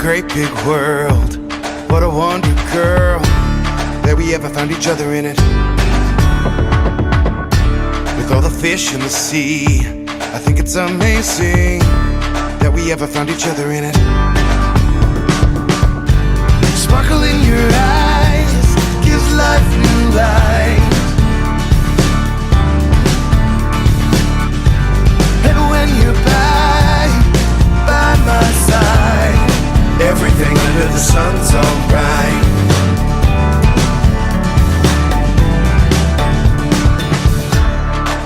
great big world, what a wonder, girl, that we ever found each other in it. With all the fish in the sea, I think it's amazing that we ever found each other in it. Sparkle in your eyes gives life new light. And when you're by my side, everything under the sun's alright.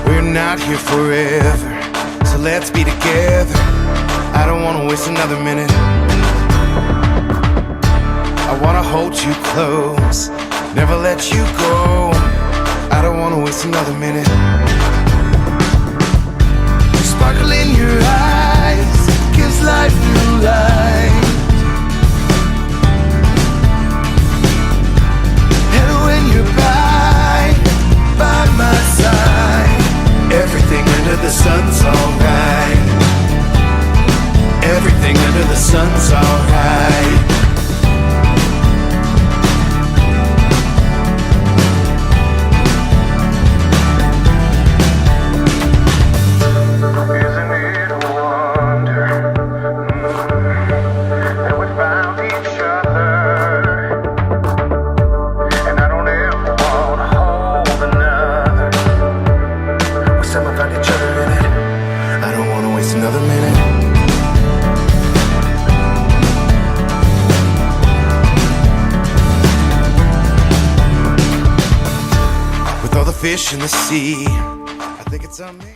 We're not here forever, so let's be together. I don't wanna waste another minute. I wanna hold you close, never let you go. I don't wanna waste another minute. Sparkle in your eyes gives life new light. And when you're by my side, everything under the sun's alright. Everything under the sun's alright. Another minute. With all the fish in the sea, I think it's amazing.